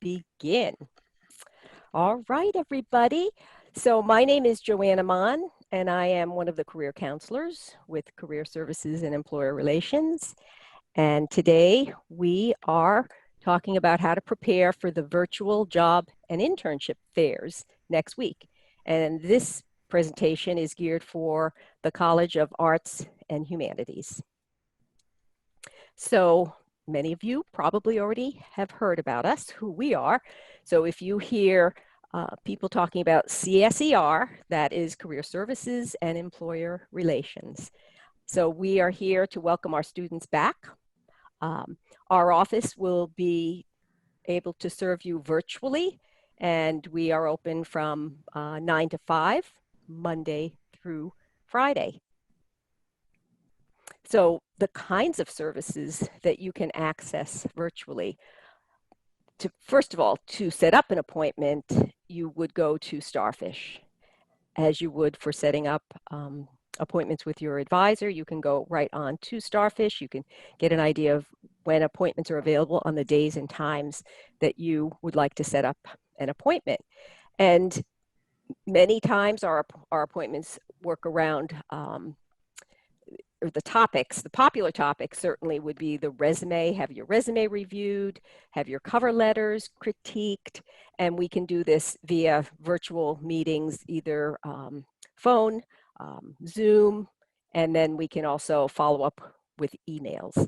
begin. All right, everybody. So my name is Joanna Mon, and I am one of the career counselors with Career Services and Employer Relations. And today we are talking about how to prepare for the virtual job and internship fairs next week. And this presentation is geared for the College of Arts and Humanities. So many of you probably already have heard about us, who we are. So if you hear people talking about CSER, that is Career Services and Employer Relations. So we are here to welcome our students back. Our office will be able to serve you virtually, and we are open from 9 to 5, Monday through Friday. So the kinds of services that you can access virtually, first of all, to set up an appointment, you would go to Starfish. As you would for setting up appointments with your advisor, you can go right on to Starfish. You can get an idea of when appointments are available on the days and times that you would like to set up an appointment. And many times our appointments work around or the topics. The popular topics certainly would be the resume, have your resume reviewed, have your cover letters critiqued, and we can do this via virtual meetings, either phone, Zoom, and then we can also follow up with emails.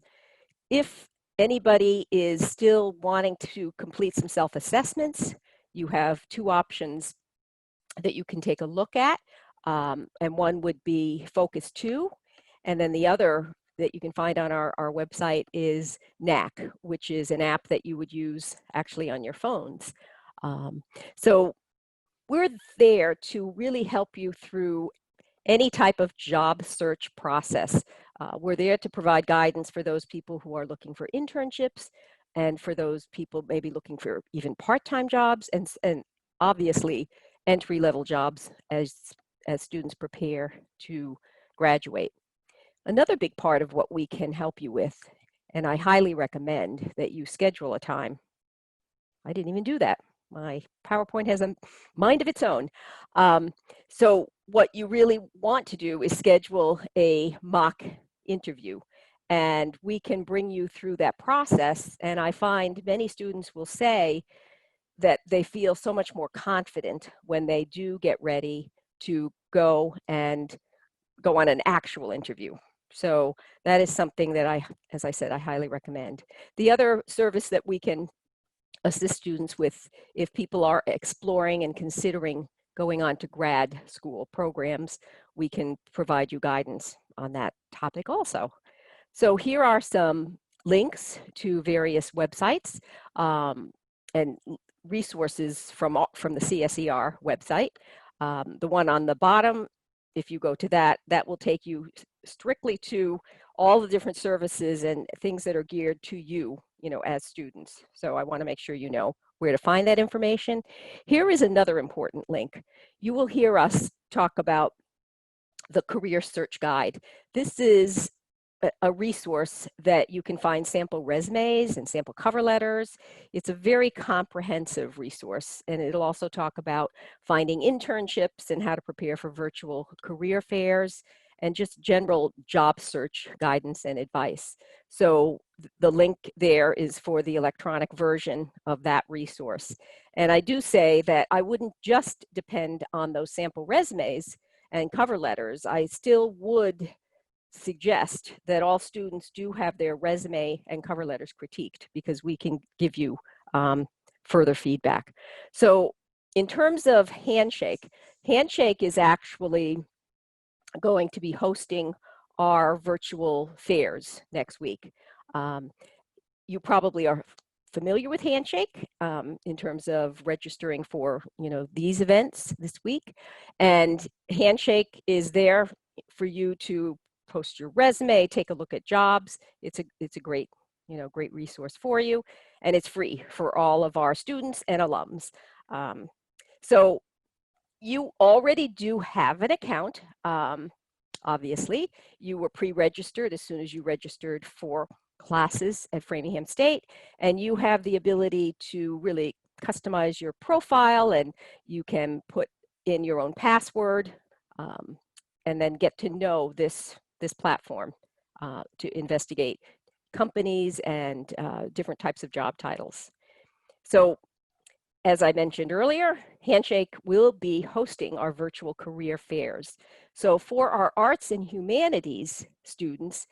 If anybody is still wanting to complete some self-assessments, you have two options that you can take a look at, and one would be Focus 2, and then the other that you can find on our website is NAC, which is an app that you would use actually on your phones. So we're there to really help you through any type of job search process. We're there to provide guidance for those people who are looking for internships, and for those people maybe looking for even part-time jobs, and obviously entry-level jobs as students prepare to graduate. Another big part of what we can help you with, and I highly recommend that you schedule a time. I didn't even do that. My PowerPoint has a mind of its own. So what you really want to do is schedule a mock interview, and we can bring you through that process. And I find many students will say that they feel so much more confident when they do get ready to go on an actual interview. So that is something that as I said, I highly recommend. The other service that we can assist students with, if people are exploring and considering going on to grad school programs, we can provide you guidance on that topic also. So here are some links to various websites and resources from the CSER website. The one on the bottom, if you go to that will take you strictly to all the different services and things that are geared to you, as students. So I want to make sure you know where to find that information. Here is another important link. You will hear us talk about the Career Search Guide. This is a resource that you can find sample resumes and sample cover letters. It's a very comprehensive resource, and it'll also talk about finding internships and how to prepare for virtual career fairs and just general job search guidance and advice. So the link there is for the electronic version of that resource. And I do say that I wouldn't just depend on those sample resumes and cover letters. I still would suggest that all students do have their resume and cover letters critiqued, because we can give you further feedback. So in terms of Handshake is actually going to be hosting our virtual fairs next week. You probably are familiar with Handshake in terms of registering for these events this week, and Handshake is there for you to post your resume, take a look at jobs. It's a great great resource for you, and it's free for all of our students and alums. So you already do have an account. Obviously, you were pre-registered as soon as you registered for classes at Framingham State, and you have the ability to really customize your profile, and you can put in your own password, and then get to know this platform to investigate companies and different types of job titles. So as I mentioned earlier, Handshake will be hosting our virtual career fairs. So for our arts and humanities students,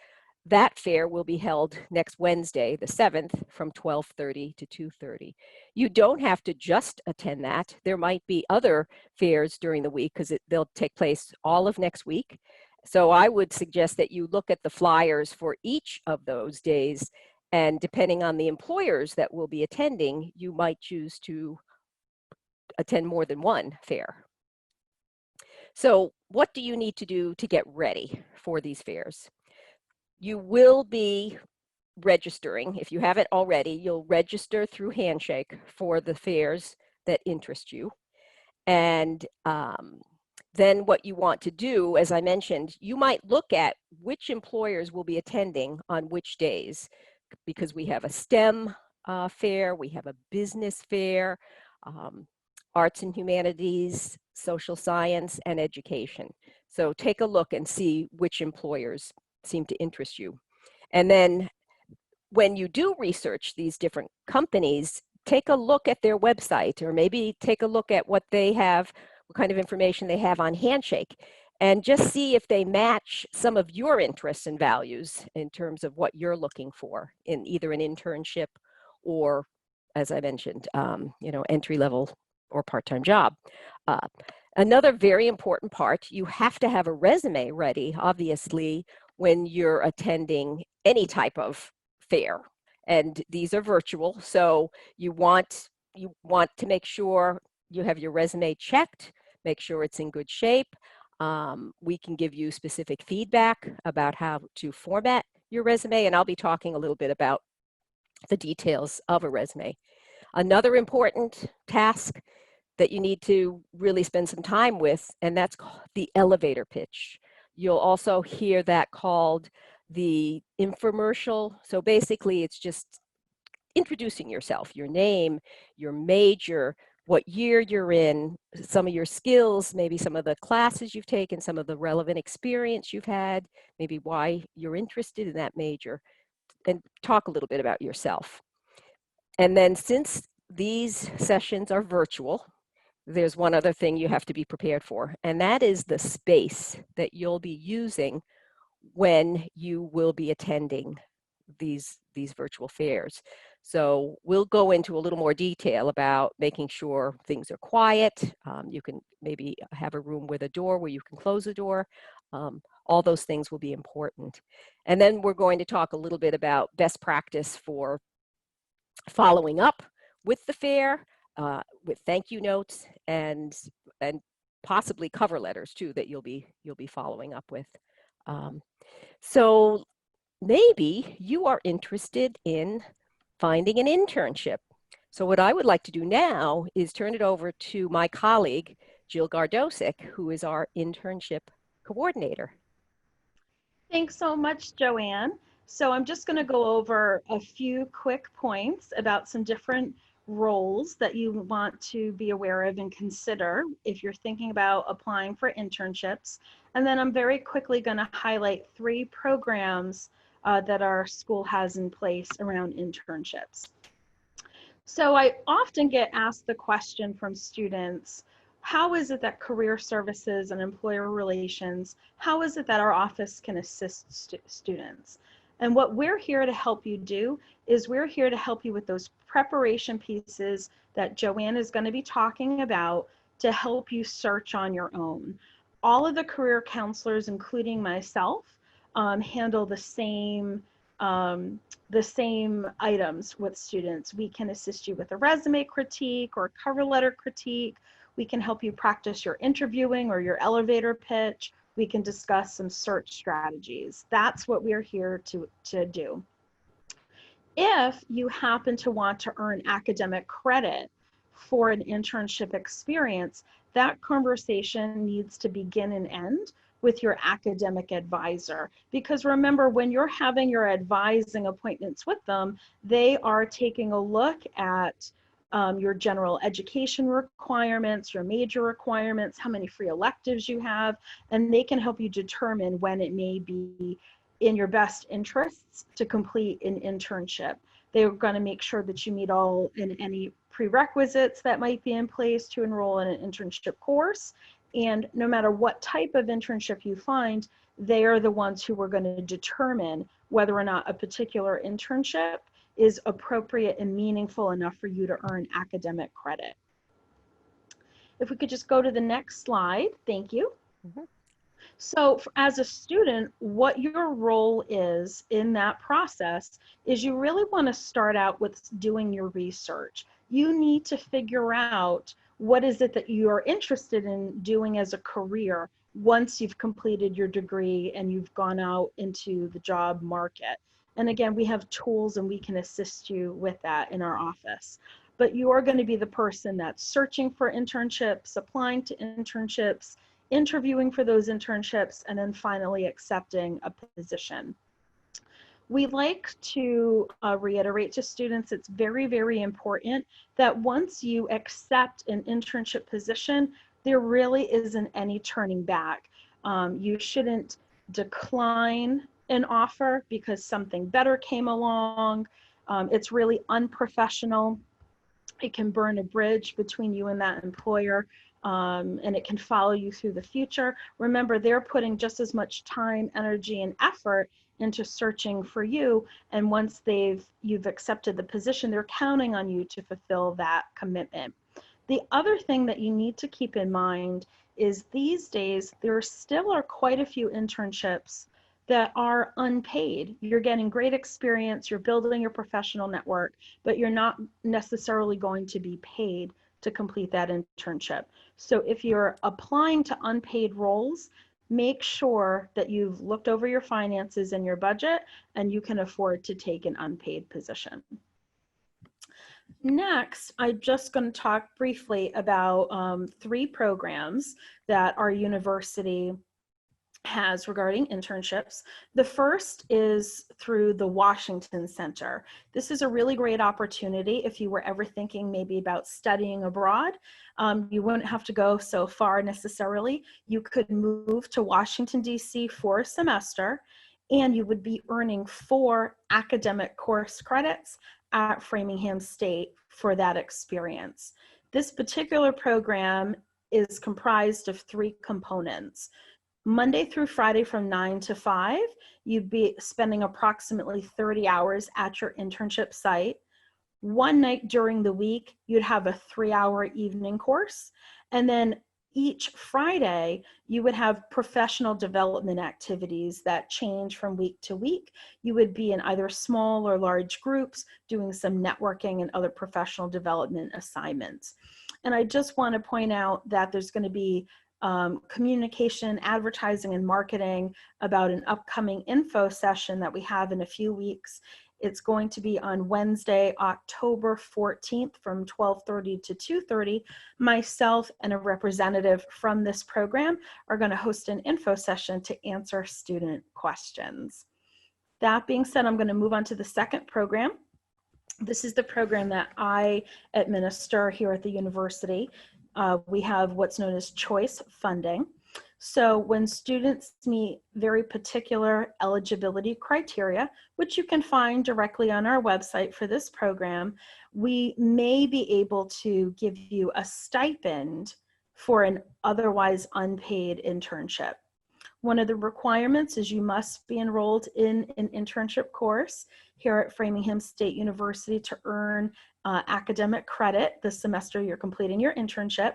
that fair will be held next Wednesday, the 7th, from 12:30 to 2:30. You don't have to just attend that. There might be other fairs during the week because they'll take place all of next week. So I would suggest that you look at the flyers for each of those days, and depending on the employers that will be attending, you might choose to attend more than one fair. So what do you need to do to get ready for these fairs? You will be registering. If you haven't already, you'll register through Handshake for the fairs that interest you. And then what you want to do, as I mentioned, you might look at which employers will be attending on which days, because we have a STEM fair, we have a business fair, arts and humanities, social science, and education. So take a look and see which employers seem to interest you. And then when you do research these different companies, take a look at their website, or maybe take a look at what they have, what kind of information they have on Handshake, and just see if they match some of your interests and values in terms of what you're looking for in either an internship or, as I mentioned, entry-level or part-time job. Another very important part, you have to have a resume ready, obviously, when you're attending any type of fair. And these are virtual, so you want to make sure you have your resume checked, make sure it's in good shape. We can give you specific feedback about how to format your resume, and I'll be talking a little bit about the details of a resume. Another important task that you need to really spend some time with, and that's the elevator pitch. You'll also hear that called the infomercial. So basically, it's just introducing yourself, your name, your major, what year you're in, some of your skills, maybe some of the classes you've taken, some of the relevant experience you've had, maybe why you're interested in that major, and talk a little bit about yourself. And then since these sessions are virtual, there's one other thing you have to be prepared for, and that is the space that you'll be using when you will be attending these virtual fairs. So we'll go into a little more detail about making sure things are quiet. You can maybe have a room with a door where you can close the door. All those things will be important. And then we're going to talk a little bit about best practice for following up with the fair, with thank you notes and possibly cover letters too that you'll be following up with. So maybe you are interested in finding an internship. So what I would like to do now is turn it over to my colleague, Jill Gardosic, who is our internship coordinator. Thanks so much, Joanne. So I'm just going to go over a few quick points about some different roles that you want to be aware of and consider if you're thinking about applying for internships. And then I'm very quickly going to highlight 3 programs that our school has in place around internships. So I often get asked the question from students, how is it that career services and employer relations, how is it that our office can assist students? And what we're here to help you do is we're here to help you with those preparation pieces that Joanne is going to be talking about to help you search on your own. All of the career counselors, including myself, handle the same items with students. We can assist you with a resume critique or cover letter critique. We can help you practice your interviewing or your elevator pitch. We can discuss some search strategies. That's what we're here to do. If you happen to want to earn academic credit for an internship experience, that conversation needs to begin and end with your academic advisor. Because remember, when you're having your advising appointments with them, they are taking a look at your general education requirements, your major requirements, how many free electives you have, and they can help you determine when it may be in your best interests to complete an internship. They're going to make sure that you meet all and any prerequisites that might be in place to enroll in an internship course. And no matter what type of internship you find, they are the ones who are going to determine whether or not a particular internship is appropriate and meaningful enough for you to earn academic credit. If we could just go to the next slide, thank you. Mhm. So as a student, what your role is in that process is you really want to start out with doing your research. You need to figure out what is it that you're interested in doing as a career once you've completed your degree and you've gone out into the job market. And again, we have tools and we can assist you with that in our office. But you are going to be the person that's searching for internships, applying to internships, interviewing for those internships, and then finally accepting a position. We like to reiterate to students it's very, very important that once you accept an internship position, there really isn't any turning back. You shouldn't decline an offer because something better came along. It's really unprofessional. It can burn a bridge between you and that employer, and it can follow you through the future. Remember, they're putting just as much time, energy, and effort into searching for you, and once you've accepted the position, they're counting on you to fulfill that commitment. The other thing that you need to keep in mind is these days there still are quite a few internships that are unpaid. You're getting great experience, you're building your professional network, but you're not necessarily going to be paid to complete that internship. So if you're applying to unpaid roles, make sure that you've looked over your finances and your budget and you can afford to take an unpaid position. Next, I'm just going to talk briefly about 3 programs that our university has regarding internships. The first is through the Washington Center. This is a really great opportunity if you were ever thinking maybe about studying abroad. You wouldn't have to go so far necessarily. You could move to Washington, D.C. for a semester, and you would be earning 4 academic course credits at Framingham State for that experience. This particular program is comprised of 3 components. Monday through Friday from 9 to 5, you'd be spending approximately 30 hours at your internship site. One night during the week, you'd have a 3-hour evening course. And then each Friday, you would have professional development activities that change from week to week. You would be in either small or large groups doing some networking and other professional development assignments. And I just want to point out that there's going to be communication, advertising, and marketing about an upcoming info session that we have in a few weeks. It's going to be on Wednesday, October 14th from 12:30 to 2:30. Myself and a representative from this program are going to host an info session to answer student questions. That being said, I'm going to move on to the second program. This is the program that I administer here at the university. We have what's known as choice funding. So when students meet very particular eligibility criteria, which you can find directly on our website for this program, we may be able to give you a stipend for an otherwise unpaid internship. One of the requirements is you must be enrolled in an internship course here at Framingham State University to earn academic credit the semester you're completing your internship.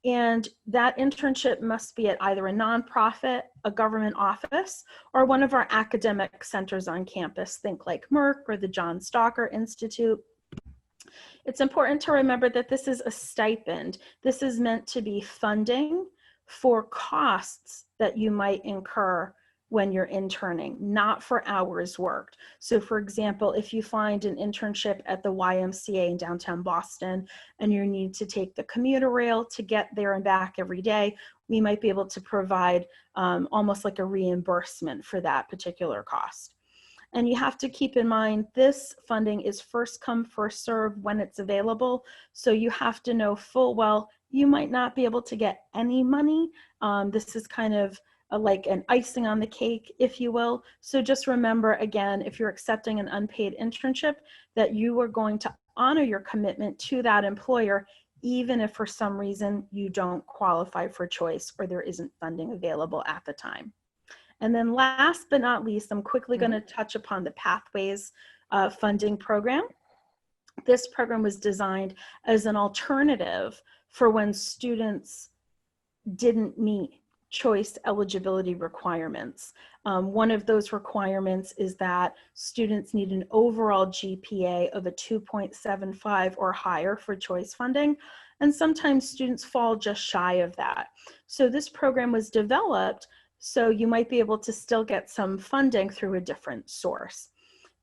And that internship must be at either a nonprofit, a government office, or one of our academic centers on campus. Think like Merck or the John Stalker Institute. It's important to remember that this is a stipend. This is meant to be funding for costs that you might incur when you're interning, not for hours worked. So for example, if you find an internship at the YMCA in downtown Boston and you need to take the commuter rail to get there and back every day, we might be able to provide almost like a reimbursement for that particular cost. And you have to keep in mind, this funding is first come, first serve when it's available. So you have to know full well, you might not be able to get any money. This is kind of like an icing on the cake, if you will. So just remember, again, if you're accepting an unpaid internship, that you are going to honor your commitment to that employer, even if for some reason you don't qualify for choice or there isn't funding available at the time. And then last but not least, I'm quickly going to touch upon the Pathways funding program. This program was designed as an alternative for when students didn't meet choice eligibility requirements. One of those requirements is that students need an overall GPA of a 2.75 or higher for choice funding. And sometimes students fall just shy of that. So this program was developed so you might be able to still get some funding through a different source.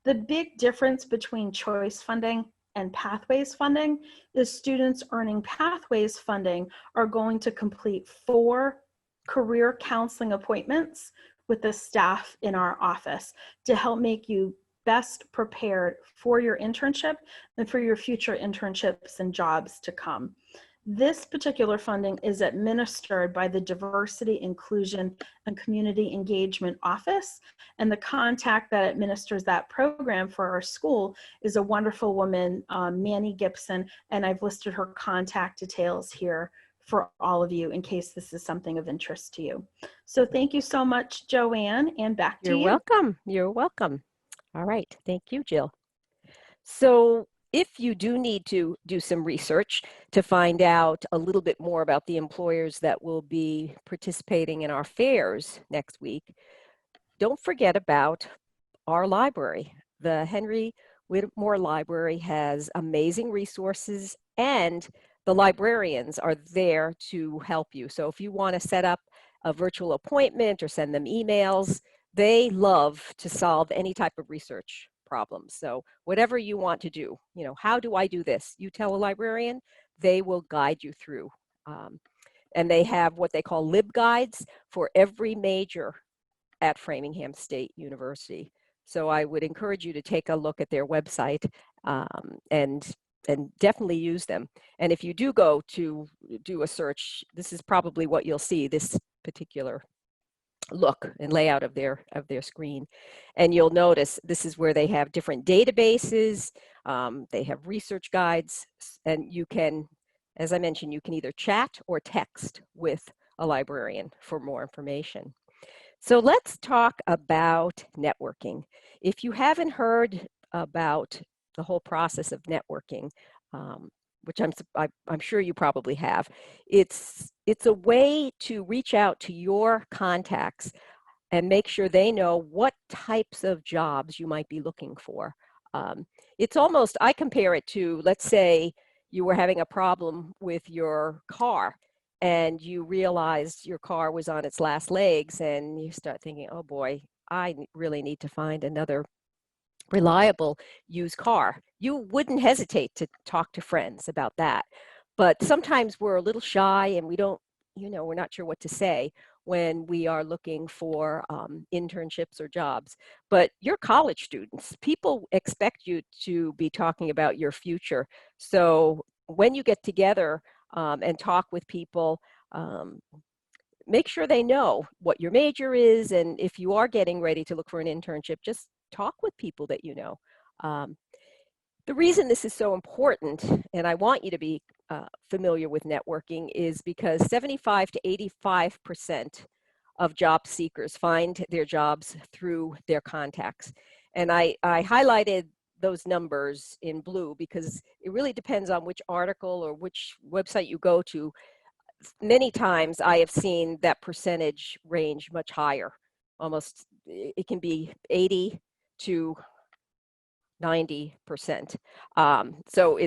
The big difference between choice funding and pathways funding is students earning pathways funding are going to complete 4 career counseling appointments with the staff in our office to help make you best prepared for your internship and for your future internships and jobs to come. This particular funding is administered by the Diversity, Inclusion, and Community Engagement Office, and the contact that administers that program for our school is a wonderful woman, Manny Gibson, and I've listed her contact details here for all of you in case this is something of interest to you. So thank you so much, Joanne, and back to you. You're welcome. You're welcome. All right. Thank you, Jill. So if you do need to do some research to find out a little bit more about the employers that will be participating in our fairs next week, don't forget about our library. The Henry Whittemore Library has amazing resources, and the librarians are there to help you. So if you want to set up a virtual appointment or send them emails, they love to solve any type of research problems. So whatever you want to do, how do I do this? You tell a librarian, they will guide you through. And they have what they call LibGuides for every major at Framingham State University. So I would encourage you to take a look at their website and definitely use them. And if you do go to do a search, this is probably what you'll see, this particular look and layout of their screen. And you'll notice this is where they have different databases, they have research guides, and you can, as I mentioned, you can either chat or text with a librarian for more information. So let's talk about networking. If you haven't heard about the whole process of networking, which I'm sure you probably have, it's a way to reach out to your contacts and make sure they know what types of jobs you might be looking for. It's almost, I compare it to, let's say you were having a problem with your car and you realized your car was on its last legs, and you start thinking, oh boy, I really need to find another reliable used car. You wouldn't hesitate to talk to friends about that. But sometimes we're a little shy and we don't, we're not sure what to say when we are looking for internships or jobs. But you're college students. People expect you to be talking about your future. So when you get together and talk with people, make sure they know what your major is, and if you are getting ready to look for an internship, just talk with people that you know. The reason this is so important, and I want you to be familiar with networking, is because 75 to 85% of job seekers find their jobs through their contacts. And I highlighted those numbers in blue because it really depends on which article or which website you go to. Many times I have seen that percentage range much higher. Almost, it can be 80 to 90%. So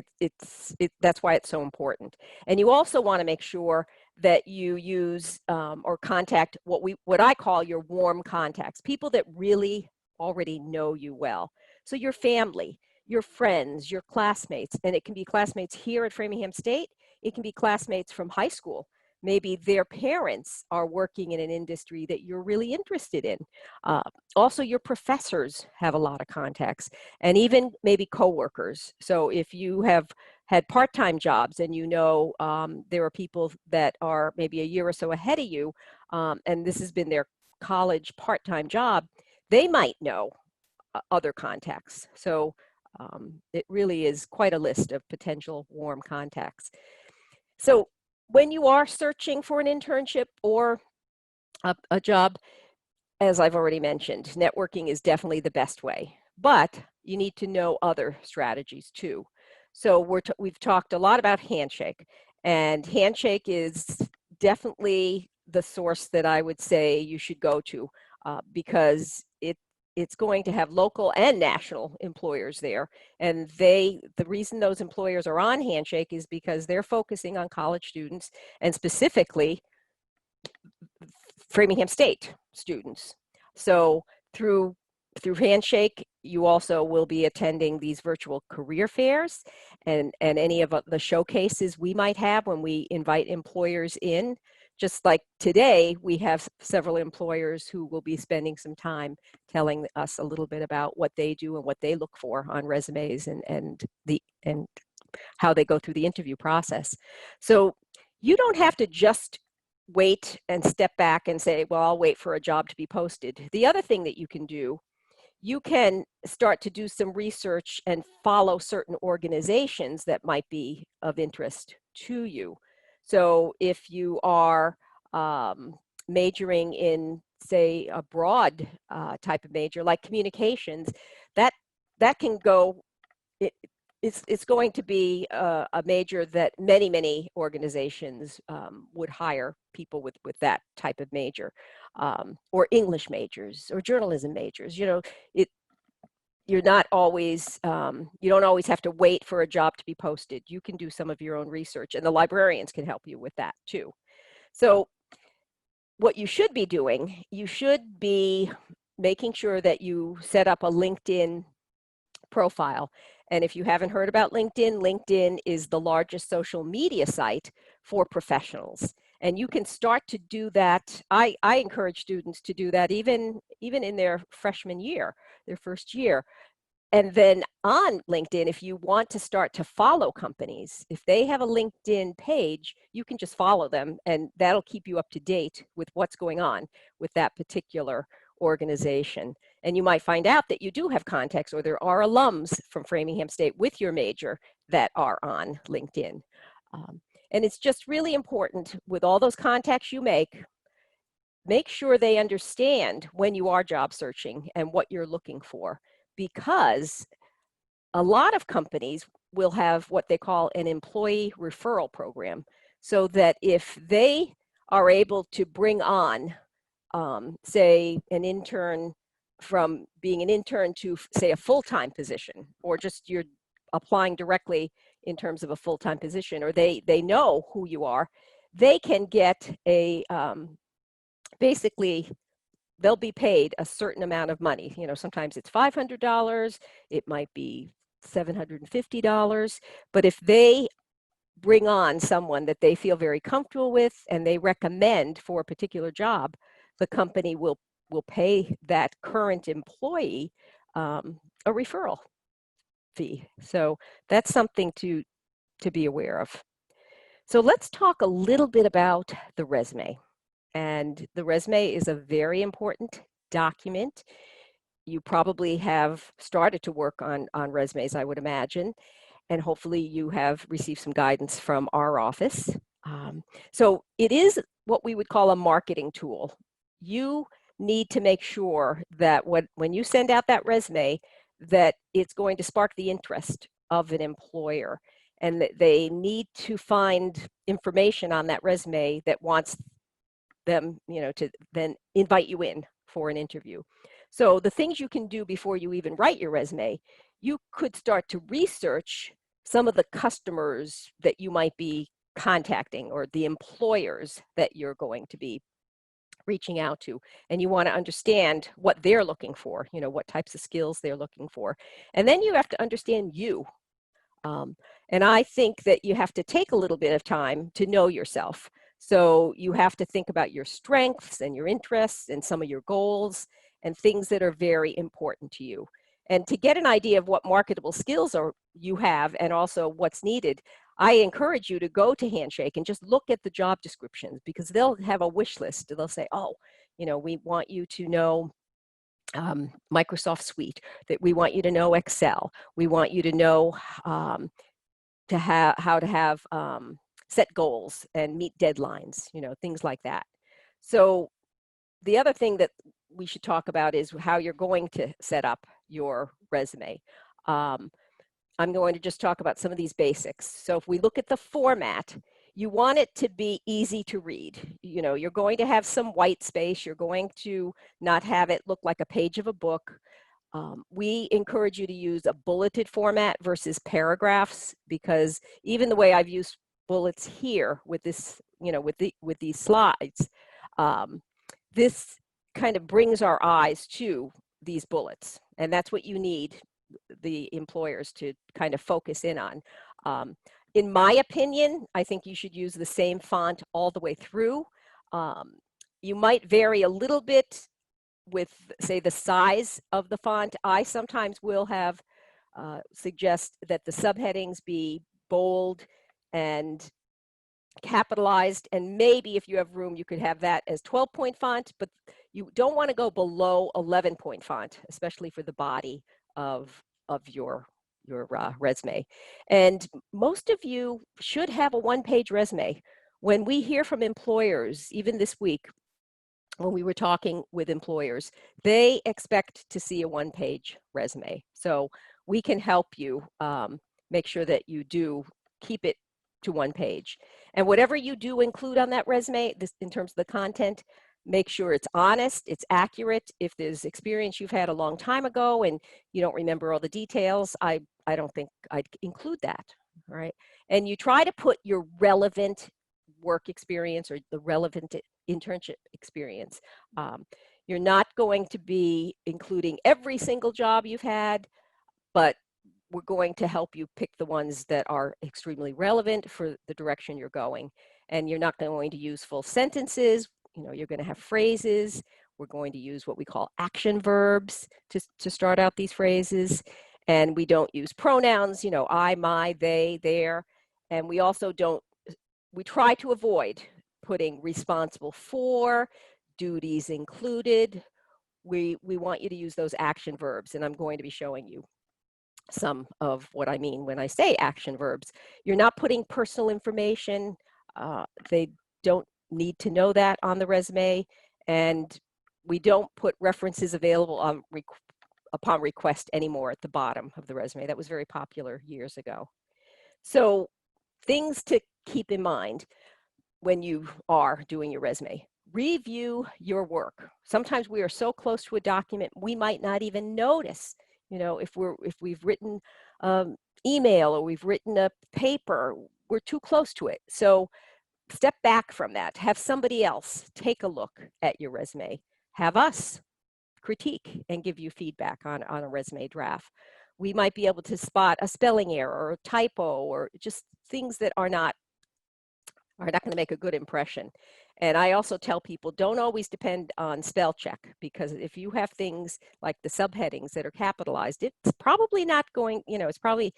that's why it's so important. And you also want to make sure that you use or contact what I call your warm contacts, people that really already know you well. So your family, your friends, your classmates, and it can be classmates here at Framingham State. It can be classmates from high school. Maybe their parents are working in an industry that you're really interested in. Uh, Also, your professors have a lot of contacts, and even maybe coworkers. So if you have had part-time jobs and you know there are people that are maybe a year or so ahead of you, and this has been their college part-time job, they might know other contacts. So it really is quite a list of potential warm contacts. So when you are searching for an internship or a job, as I've already mentioned, networking is definitely the best way, but you need to know other strategies too. So we've talked a lot about Handshake, and Handshake is definitely the source that I would say you should go to because it's going to have local and national employers there. And the reason those employers are on Handshake is because they're focusing on college students and specifically Framingham State students. So through Handshake, you also will be attending these virtual career fairs and any of the showcases we might have when we invite employers in. Just like today, we have several employers who will be spending some time telling us a little bit about what they do and what they look for on resumes and how they go through the interview process. So you don't have to just wait and step back and say, well, I'll wait for a job to be posted. The other thing that you can do, you can start to do some research and follow certain organizations that might be of interest to you. So if you are majoring in, say, a broad type of major like communications, that can go, it's going to be a major that many organizations would hire people with that type of major, or English majors or journalism majors. You know, you're not always, you don't always have to wait for a job to be posted. You can do some of your own research, and the librarians can help you with that too. So what you should be doing, you should be making sure that you set up a LinkedIn profile. And if you haven't heard about LinkedIn, LinkedIn is the largest social media site for professionals. And you can start to do that. I encourage students to do that even in their freshman year, their first year. And then on LinkedIn, if you want to start to follow companies, if they have a LinkedIn page, you can just follow them, and that'll keep you up to date with what's going on with that particular organization. And you might find out that you do have contacts, or there are alums from Framingham State with your major that are on LinkedIn. And it's just really important with all those contacts you make sure they understand when you are job searching and what you're looking for, because a lot of companies will have what they call an employee referral program, so that if they are able to bring on, say, an intern from being an intern to, say, a full-time position, or just you're applying directly in terms of a full-time position, or they know who you are, they can get a, basically, they'll be paid a certain amount of money. You know, sometimes it's $500, it might be $750, but if they bring on someone that they feel very comfortable with and they recommend for a particular job, the company will pay that current employee a referral fee. So that's something to be aware of. So let's talk a little bit about the resume. And the resume is a very important document. You probably have started to work on resumes, I would imagine, and hopefully you have received some guidance from our office. So it is what we would call a marketing tool. You need to make sure that when you send out that resume, that it's going to spark the interest of an employer, and that they need to find information on that resume that wants them, you know, to then invite you in for an interview. So the things you can do before you even write your resume, you could start to research some of the customers that you might be contacting, or the employers that you're going to be reaching out to, and you want to understand what they're looking for, what types of skills they're looking for. And then you have to understand you. And I think that you have to take a little bit of time to know yourself. So you have to think about your strengths and your interests and some of your goals and things that are very important to you. And to get an idea of what marketable skills you have and also what's needed, I encourage you to go to Handshake and just look at the job descriptions, because they'll have a wish list. They'll say, oh, we want you to know Microsoft Suite, that we want you to know Excel, we want you to know how to have set goals and meet deadlines, things like that. So the other thing that we should talk about is how you're going to set up your resume. I'm going to just talk about some of these basics. So if we look at the format, you want it to be easy to read. You're going to have some white space. You're going to not have it look like a page of a book. We encourage you to use a bulleted format versus paragraphs, because even the way I've used bullets here with this, with these slides, this kind of brings our eyes to these bullets, and that's what you need the employers to kind of focus in on. In my opinion, I think you should use the same font all the way through. You might vary a little bit with, say, the size of the font. I sometimes will have suggest that the subheadings be bold and capitalized, and maybe if you have room, you could have that as 12-point font, but you don't want to go below 11-point font, especially for the body of your resume. And most of you should have a one-page resume. When we hear from employers, even this week, when we were talking with employers, they expect to see a one-page resume. So we can help you make sure that you do keep it to one page. And whatever you do include on that resume, in terms of the content, make sure it's honest, it's accurate. If there's experience you've had a long time ago and you don't remember all the details, I don't think I'd include that, right? And you try to put your relevant work experience or the relevant internship experience. You're not going to be including every single job you've had, but we're going to help you pick the ones that are extremely relevant for the direction you're going. And you're not going to use full sentences. You're going to have phrases. We're going to use what we call action verbs to start out these phrases. And we don't use pronouns, I, my, they, their. And we also we try to avoid putting responsible for, duties included. We want you to use those action verbs, and I'm going to be showing you some of what I mean when I say action verbs. You're not putting personal information. They don't need to know that on the resume, and we don't put references available upon request anymore at the bottom of the resume. That was very popular years ago. So things to keep in mind when you are doing your resume. Review your work. Sometimes we are so close to a document, we might not even notice, if we've written email or we've written a paper, we're too close to it. So step back from that. Have somebody else take a look at your resume. Have us critique and give you feedback on a resume draft. We might be able to spot a spelling error or a typo or just things that are not going to make a good impression. And I also tell people, don't always depend on spell check, because if you have things like the subheadings that are capitalized, it's probably not going, it's probably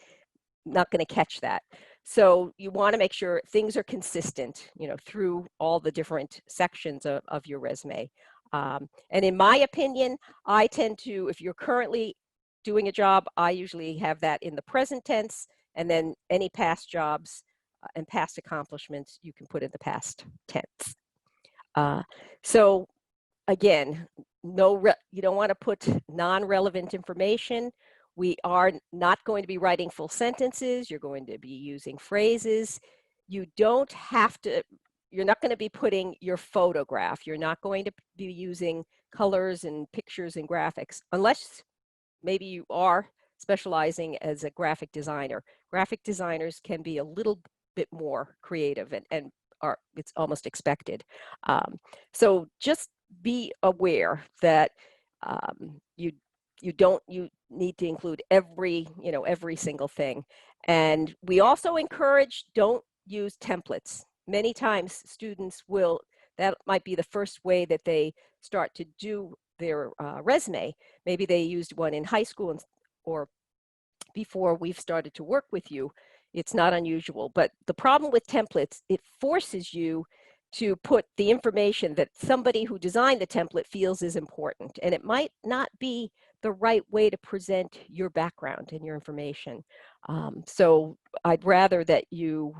not going to catch that. So you want to make sure things are consistent, through all the different sections of your resume. And in my opinion, I tend to, if you're currently doing a job, I usually have that in the present tense, and then any past jobs and past accomplishments you can put in the past tense. So again, you don't want to put non-relevant information. We are not going to be writing full sentences. You're going to be using phrases. You don't have to, you're not going to be putting your photograph. You're not going to be using colors and pictures and graphics, unless maybe you are specializing as a graphic designer. Graphic designers can be a little bit more creative and it's almost expected. So just be aware that you need to include every single thing. And we also encourage, don't use templates. Many times students will, that might be the first way that they start to do their resume. Maybe they used one in high school or before we've started to work with you. It's not unusual, but the problem with templates, it forces you to put the information that somebody who designed the template feels is important, and it might not be the right way to present your background and your information. So I'd rather that you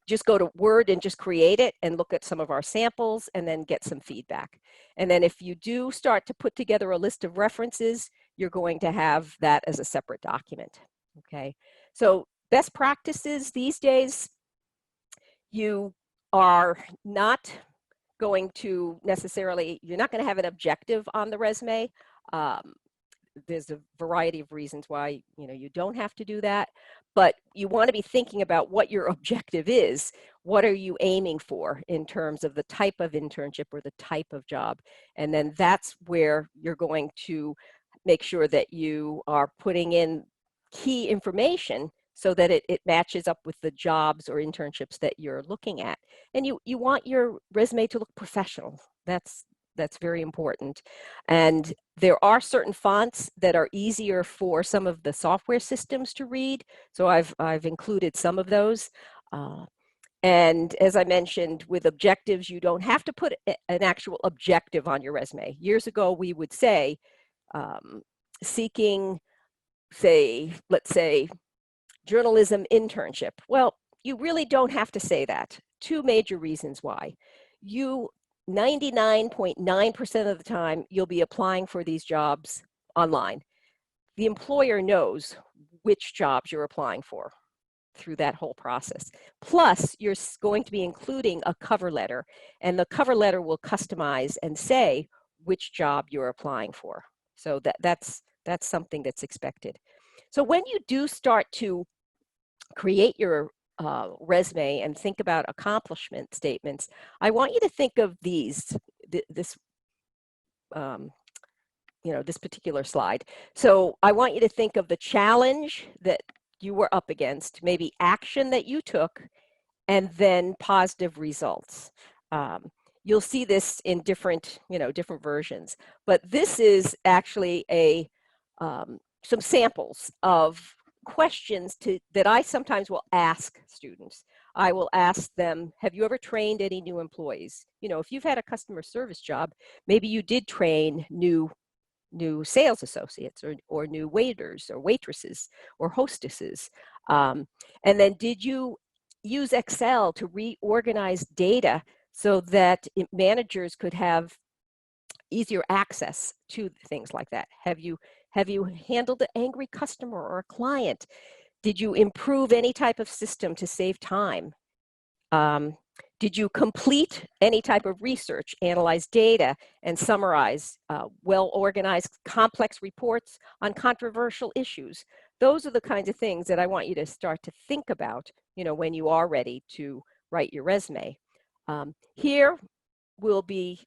just go to Word and just create it and look at some of our samples and then get some feedback. And then if you do start to put together a list of references, you're going to have that as a separate document, okay? So best practices these days, you are not going to necessarily, you're not going to have an objective on the resume. There's a variety of reasons why you don't have to do that, but you want to be thinking about what your objective is. What are you aiming for in terms of the type of internship or the type of job? And then that's where you're going to make sure that you are putting in key information so that it matches up with the jobs or internships that you're looking at. And you want your resume to look professional. That's very important. And there are certain fonts that are easier for some of the software systems to read. So I've included some of those. And as I mentioned, with objectives, you don't have to put an actual objective on your resume. Years ago, we would say, seeking, let's say, journalism internship. Well, you really don't have to say that. Two major reasons why. 99.9% of the time, you'll be applying for these jobs online. The employer knows which jobs you're applying for through that whole process. Plus, you're going to be including a cover letter, and the cover letter will customize and say which job you're applying for. So that's something that's expected. So when you do start to create your resume and think about accomplishment statements, I want you to think of this particular slide. So I want you to think of the challenge that you were up against, maybe action that you took, and then positive results. You'll see this in different versions, but this is actually some samples of questions that I sometimes will ask students. I will ask them, have you ever trained any new employees? If you've had a customer service job, maybe you did train new sales associates or new waiters or waitresses or hostesses. And then did you use Excel to reorganize data so that managers could have easier access to things like that? Have you handled an angry customer or a client? Did you improve any type of system to save time? Did you complete any type of research, analyze data, and summarize well-organized, complex reports on controversial issues? Those are the kinds of things that I want you to start to think about, when you are ready to write your resume. Here will be,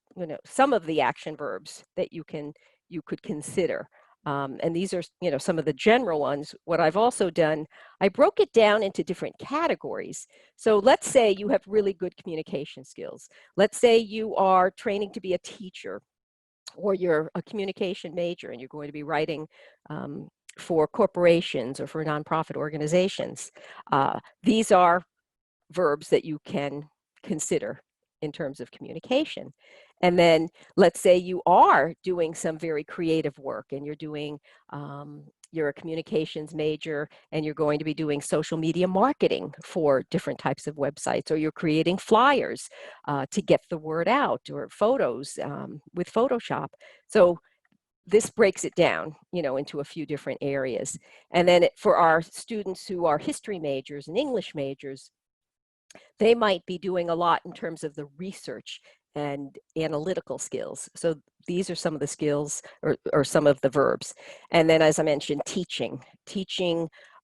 some of the action verbs that you could consider. And these are, some of the general ones. What I've also done, I broke it down into different categories. So let's say you have really good communication skills. Let's say you are training to be a teacher, or you're a communication major and you're going to be writing for corporations or for nonprofit organizations. These are verbs that you can consider in terms of communication. And then let's say you are doing some very creative work and you're a communications major and you're going to be doing social media marketing for different types of websites, or you're creating flyers to get the word out, or photos with Photoshop. So this breaks it down, into a few different areas. And then for our students who are history majors and English majors, they might be doing a lot in terms of the research and analytical skills. So these are some of the skills or some of the verbs. And then, as I mentioned, teaching,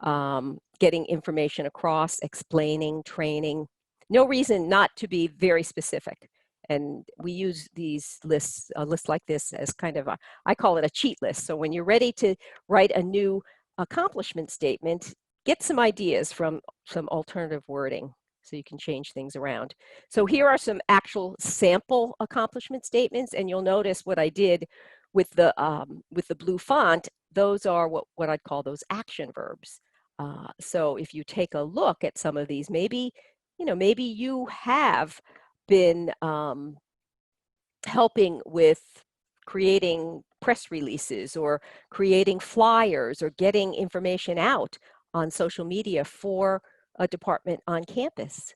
getting information across, explaining, training. No reason not to be very specific. And we use these lists, a list like this, as kind of I call it a cheat list. So when you're ready to write a new accomplishment statement, get some ideas from some alternative wording so you can change things around. So here are some actual sample accomplishment statements, and you'll notice what I did with the blue font. Those are what I'd call those action verbs. So if you take a look at some of these, maybe you have been helping with creating press releases or creating flyers or getting information out on social media for a department on campus.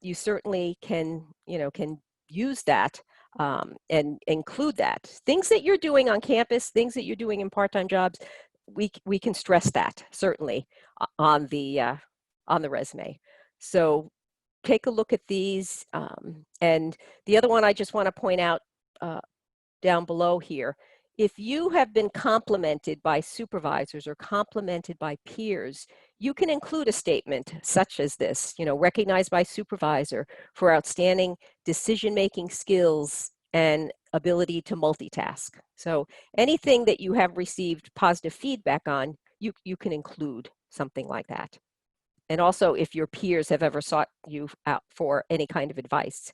You certainly can use that and include that. Things that you're doing on campus, things that you're doing in part-time jobs, we can stress that certainly on the resume. So take a look at these. And the other one I just want to point out down below here, if you have been complimented by supervisors or complimented by peers, you can include a statement such as this, recognized by supervisor for outstanding decision-making skills and ability to multitask. So anything that you have received positive feedback on, you can include something like that. And also, if your peers have ever sought you out for any kind of advice,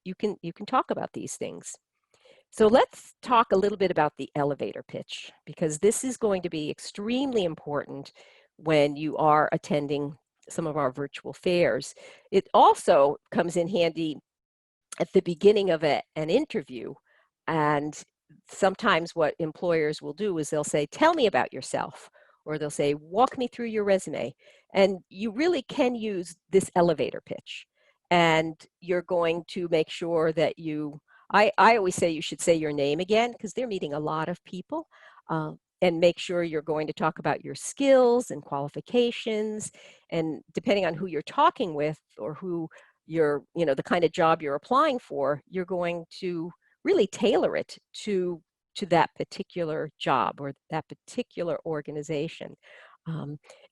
you can talk about these things. So let's talk a little bit about the elevator pitch, because this is going to be extremely important when you are attending some of our virtual fairs. It also comes in handy at the beginning of an interview. And sometimes what employers will do is they'll say, tell me about yourself, or they'll say, walk me through your resume. And you really can use this elevator pitch. And you're going to make sure that I always say you should say your name again, because they're meeting a lot of people, and make sure you're going to talk about your skills and qualifications. And depending on who you're talking with or who the kind of job you're applying for, you're going to really tailor it to that particular job or that particular organization.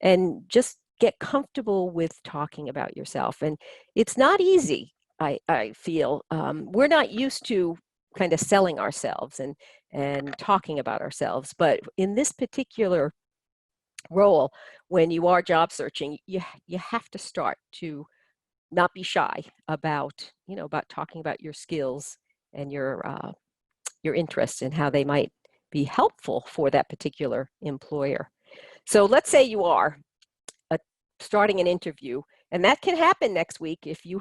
And just get comfortable with talking about yourself. And it's not easy. I feel we're not used to kind of selling ourselves and talking about ourselves, but in this particular role, when you are job searching, you have to start to not be shy about talking about your skills and your interests and how they might be helpful for that particular employer. So let's say you are starting an interview, and that can happen next week. If you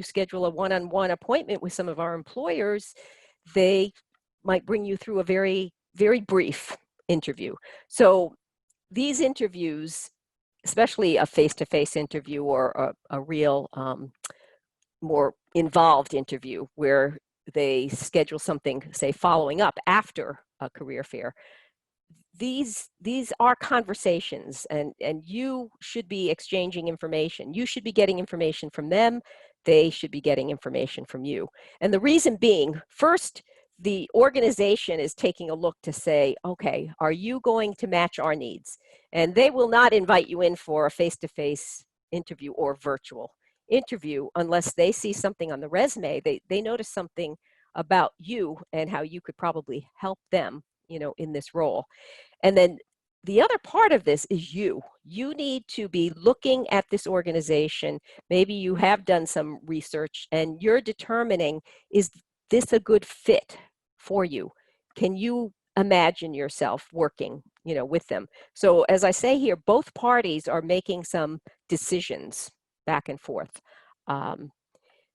schedule a one-on-one appointment with some of our employers, they might bring you through a very, very brief interview. So these interviews, especially a face-to-face interview or a real more involved interview where they schedule something, say, following up after a career fair, these are conversations, and you should be exchanging information. You should be getting information from them. They should be getting information from you. And the reason being, first, the organization is taking a look to say, okay, are you going to match our needs? And they will not invite you in for a face-to-face interview or virtual interview unless they see something on the resume. They notice something about you and how you could probably help them, in this role. And then the other part of this is you. You need to be looking at this organization. Maybe you have done some research and you're determining, is this a good fit for you? Can you imagine yourself working, with them? So as I say here, both parties are making some decisions back and forth.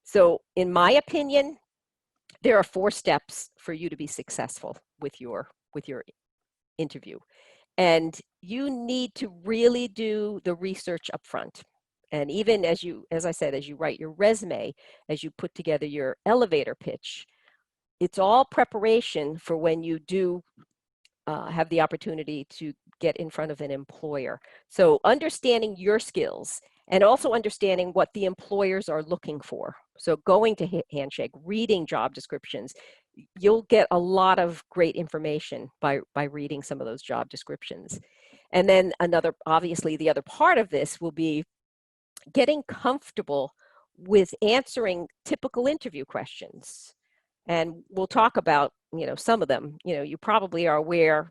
So in my opinion, there are 4 steps for you to be successful with your interview. And you need to really do the research up front. And even as I said, as you write your resume, as you put together your elevator pitch, it's all preparation for when you do have the opportunity to get in front of an employer. So understanding your skills and also understanding what the employers are looking for. So going to Handshake, reading job descriptions, you'll get a lot of great information by reading some of those job descriptions. And then obviously the other part of this will be getting comfortable with answering typical interview questions. And we'll talk about, some of them. You probably are aware,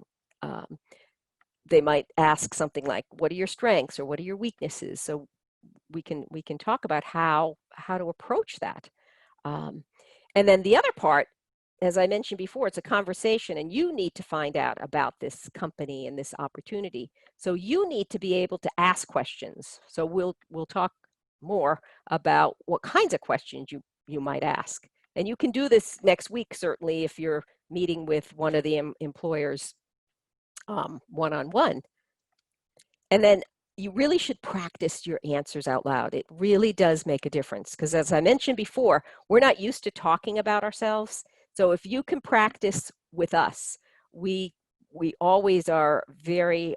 they might ask something like, what are your strengths or what are your weaknesses? So we can talk about how to approach that. And then the other part, as I mentioned before, it's a conversation, and you need to find out about this company and this opportunity. So you need to be able to ask questions. So we'll talk more about what kinds of questions you might ask. And you can do this next week, certainly, if you're meeting with one of the employers one-on-one. And then you really should practice your answers out loud. It really does make a difference, because as I mentioned before, we're not used to talking about ourselves. So if you can practice with us, we always are very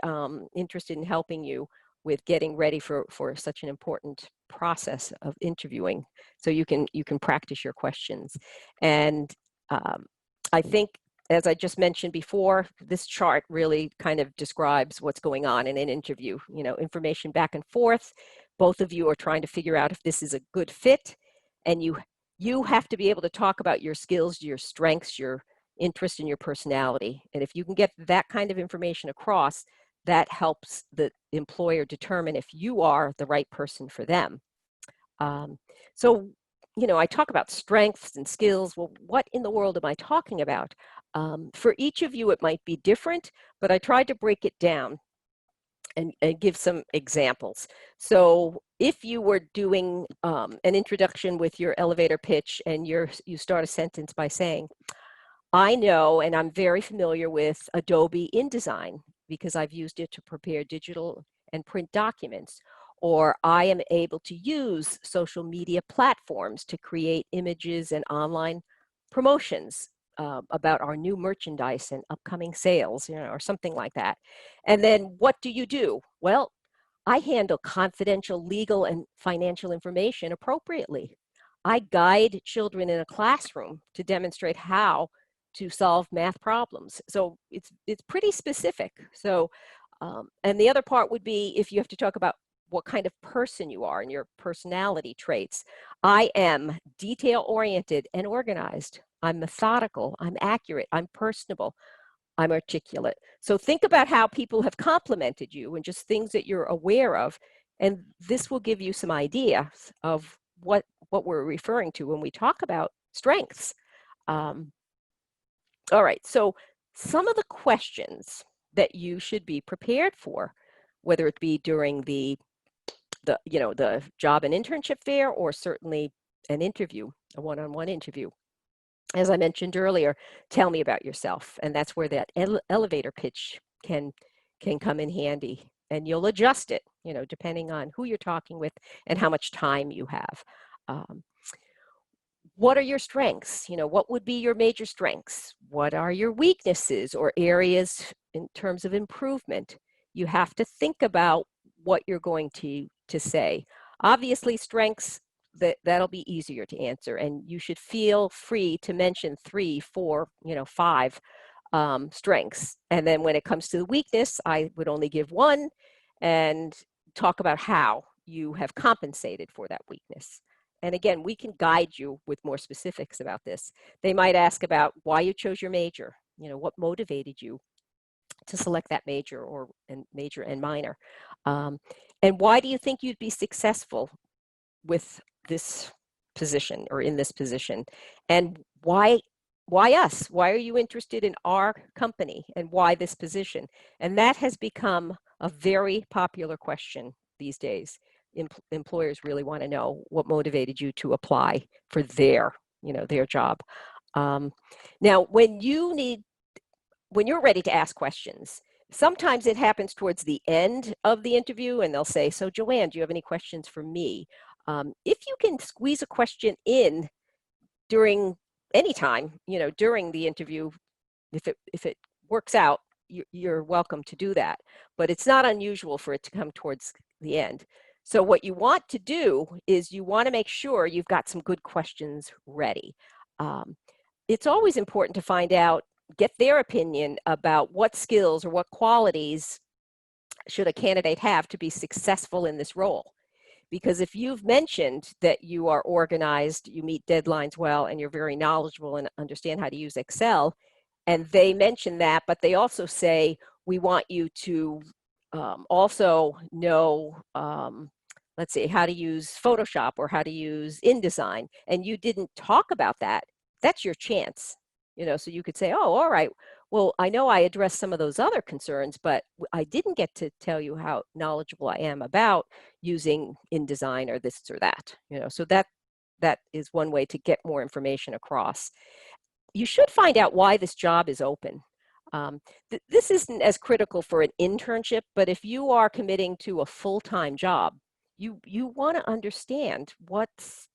interested in helping you with getting ready for such an important process of interviewing. So you can practice your questions. And I think, as I just mentioned before, this chart really kind of describes what's going on in an interview. Information back and forth. Both of you are trying to figure out if this is a good fit, and you have to be able to talk about your skills, your strengths, your interest, and your personality. And if you can get that kind of information across, that helps the employer determine if you are the right person for them. So, I talk about strengths and skills. Well, what in the world am I talking about? For each of you, it might be different, but I tried to break it down and give some examples. So if you were doing an introduction with your elevator pitch, and you start a sentence by saying, I know and I'm very familiar with Adobe InDesign because I've used it to prepare digital and print documents. Or I am able to use social media platforms to create images and online promotions about our new merchandise and upcoming sales, or something like that. And then what do you do? Well, I handle confidential legal and financial information appropriately. I guide children in a classroom to demonstrate how to solve math problems. So it's pretty specific. So, and the other part would be if you have to talk about what kind of person you are and your personality traits. I am detail-oriented and organized. I'm methodical. I'm accurate. I'm personable. I'm articulate. So think about how people have complimented you and just things that you're aware of. And this will give you some ideas of what we're referring to when we talk about strengths. All right, so some of the questions that you should be prepared for, whether it be during the job and internship fair, or certainly an interview, a one-on-one interview. As I mentioned earlier, tell me about yourself. And that's where that elevator pitch can come in handy. And you'll adjust it, depending on who you're talking with and how much time you have. What are your strengths? What would be your major strengths? What are your weaknesses or areas in terms of improvement? You have to think about what you're going to say. Obviously, strengths, that'll be easier to answer, and you should feel free to mention 3, 4, 5 strengths. And then when it comes to the weakness, I would only give 1 and talk about how you have compensated for that weakness. And again, we can guide you with more specifics about this. They might ask about why you chose your major, what motivated you to select that major major and minor. And why do you think you'd be successful with this position or in this position? And why us? Why are you interested in our company, and why this position? And that has become a very popular question these days. Employers really want to know what motivated you to apply for their job. Now, when you're ready to ask questions, sometimes it happens towards the end of the interview, and they'll say, so Joanne, do you have any questions for me? If you can squeeze a question in during any time, during the interview, if it works out, you're welcome to do that. But it's not unusual for it to come towards the end. So what you want to do is you want to make sure you've got some good questions ready. It's always important to find out, get their opinion about what skills or what qualities should a candidate have to be successful in this role. Because if you've mentioned that you are organized, you meet deadlines well, and you're very knowledgeable and understand how to use Excel, and they mention that, but they also say, we want you to also know, let's see, how to use Photoshop or how to use InDesign, and you didn't talk about that, that's your chance. So you could say, oh, all right, well, I know I addressed some of those other concerns, but I didn't get to tell you how knowledgeable I am about using InDesign or this or that. So that is one way to get more information across. You should find out why this job is open. This isn't as critical for an internship, but if you are committing to a full-time job, you want to understand what's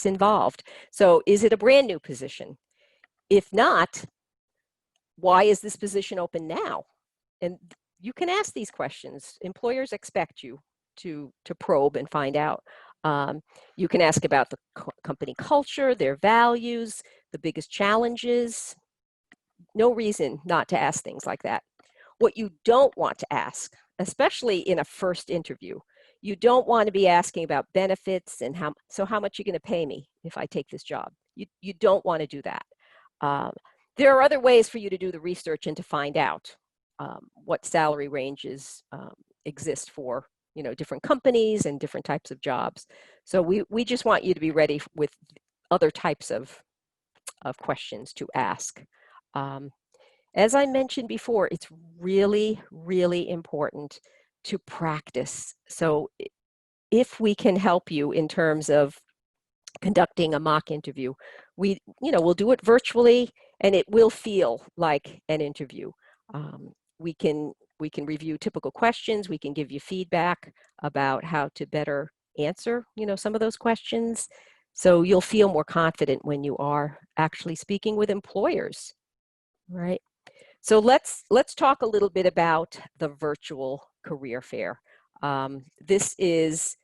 involved. So is it a brand new position? If not, why is this position open now? And you can ask these questions. Employers expect you to probe and find out. You can ask about the company culture, their values, the biggest challenges. No reason not to ask things like that. What you don't want to ask, especially in a first interview, you don't want to be asking about benefits and how much are you going to pay me if I take this job? You don't want to do that. There are other ways for you to do the research and to find out what salary ranges exist for different companies and different types of jobs. So we just want you to be ready with other types of questions to ask. As I mentioned before, it's really, really important to practice. So if we can help you in terms of conducting a mock interview, we'll do it virtually, and it will feel like an interview. We can review typical questions. We can give you feedback about how to better answer, some of those questions. So you'll feel more confident when you are actually speaking with employers, right? So let's talk a little bit about the virtual career fair. This is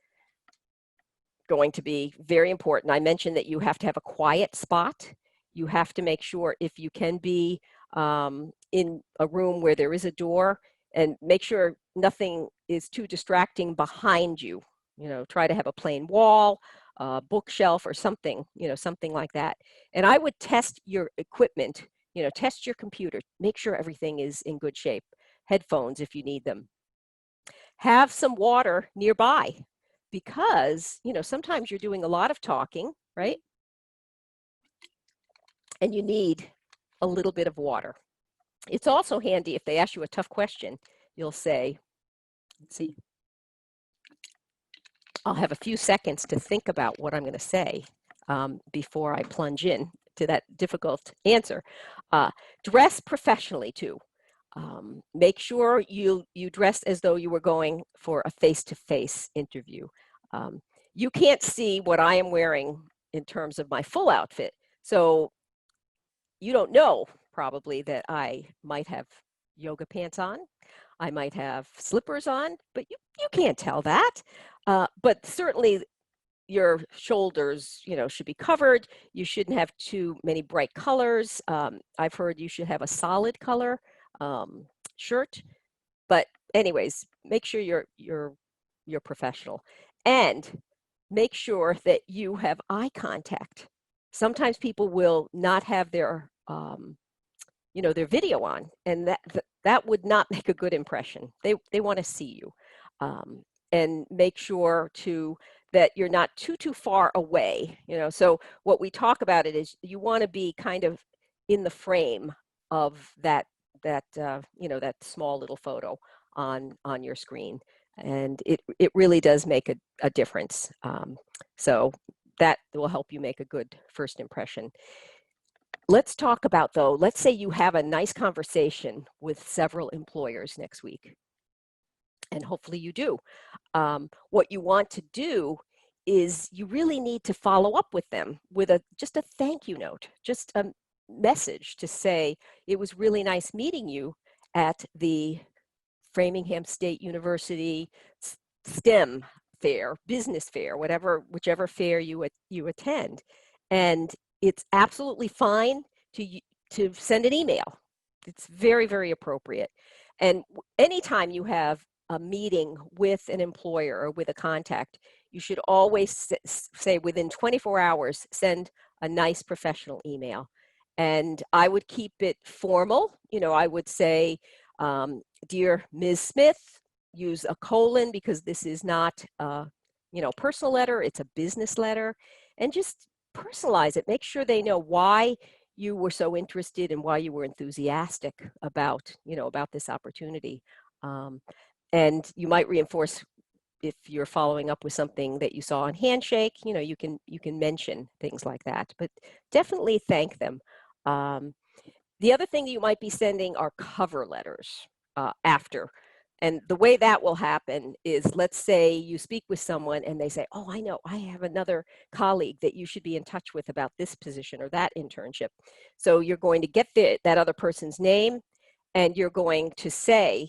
going to be very important. I mentioned that you have to have a quiet spot. You have to make sure, if you can be in a room where there is a door, and make sure nothing is too distracting behind you. Try to have a plain wall, a bookshelf or something, something like that. And I would test your equipment, test your computer, make sure everything is in good shape. Headphones if you need them. Have some water nearby, because, sometimes you're doing a lot of talking, right? And you need a little bit of water. It's also handy if they ask you a tough question, you'll say, let's see, I'll have a few seconds to think about what I'm going to say before I plunge in to that difficult answer. Dress professionally too. Make sure you dress as though you were going for a face-to-face interview. You can't see what I am wearing in terms of my full outfit, so you don't know probably that I might have yoga pants on, I might have slippers on, but you can't tell that. But certainly your shoulders, should be covered. You shouldn't have too many bright colors. I've heard you should have a solid color shirt. But anyways, make sure you're professional, and make sure that you have eye contact. Sometimes people will not have their their video on, and that would not make a good impression. They want to see you, and make sure too that you're not too far away. So what we talk about it is you want to be kind of in the frame of that that small little photo on your screen, and it really does make a difference. So that will help you make a good first impression. Let's talk about, though, let's say you have a nice conversation with several employers next week, and hopefully you do. What you want to do is you really need to follow up with them with just a thank you note, just a message to say, it was really nice meeting you at the Framingham State University STEM fair, business fair, whichever fair you attend. And it's absolutely fine to send an email. It's very, very appropriate. And anytime you have a meeting with an employer or with a contact, you should always say within 24 hours, send a nice professional email. And I would keep it formal. I would say, dear Ms. Smith, use a colon because this is not a personal letter, it's a business letter, and just personalize it. Make sure they know why you were so interested and why you were enthusiastic about this opportunity. And you might reinforce, if you're following up with something that you saw on Handshake, you can mention things like that, but definitely thank them. The other thing you might be sending are cover letters after. And the way that will happen is, let's say you speak with someone and they say, oh, I know, I have another colleague that you should be in touch with about this position or that internship. So you're going to get that other person's name, and you're going to say,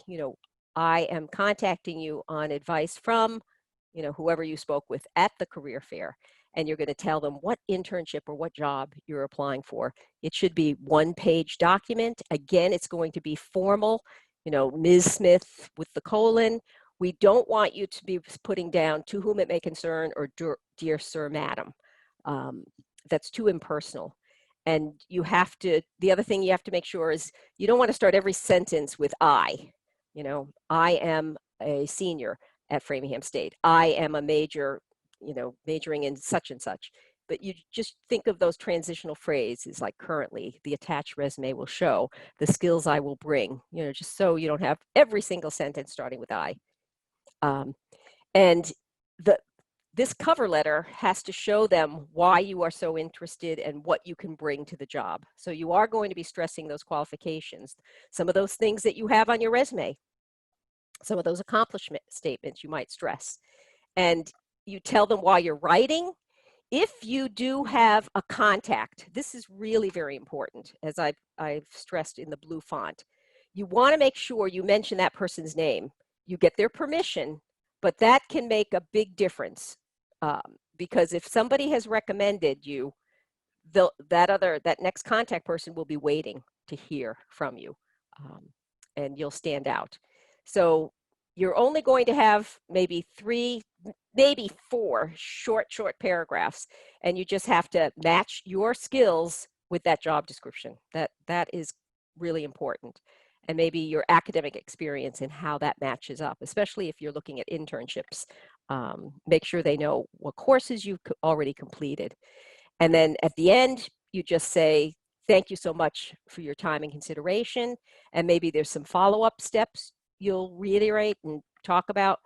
I am contacting you on advice from, whoever you spoke with at the career fair. And you're going to tell them what internship or what job you're applying for. It should be one-page document. Again, it's going to be formal, Ms. Smith with the colon. We don't want you to be putting down to whom it may concern or dear sir, madam. That's too impersonal. And the other thing you have to make sure is you don't want to start every sentence with I. I am a senior at Framingham State. I am a major, majoring in such and such. But you just think of those transitional phrases like currently, the attached resume will show, the skills I will bring, just so you don't have every single sentence starting with I. And this cover letter has to show them why you are so interested and what you can bring to the job. So you are going to be stressing those qualifications, some of those things that you have on your resume, some of those accomplishment statements you might stress. And you tell them why you're writing. If you do have a contact, this is really very important, as I've stressed in the blue font. You want to make sure you mention that person's name. You get their permission, but that can make a big difference. Because if somebody has recommended you, that next contact person will be waiting to hear from you, and you'll stand out. So you're only going to have maybe 3, maybe 4 short paragraphs, and you just have to match your skills with that job description. That is really important. And maybe your academic experience and how that matches up, especially if you're looking at internships. Make sure they know what courses you've already completed. And then at the end, you just say, thank you so much for your time and consideration. And maybe there's some follow-up steps you'll reiterate and talk about,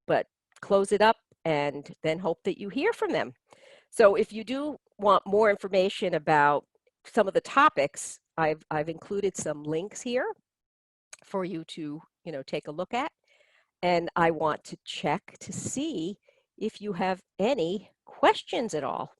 but close it up and then hope that you hear from them. So if you do want more information about some of the topics, I've included some links here for you to take a look at. And I want to check to see if you have any questions at all.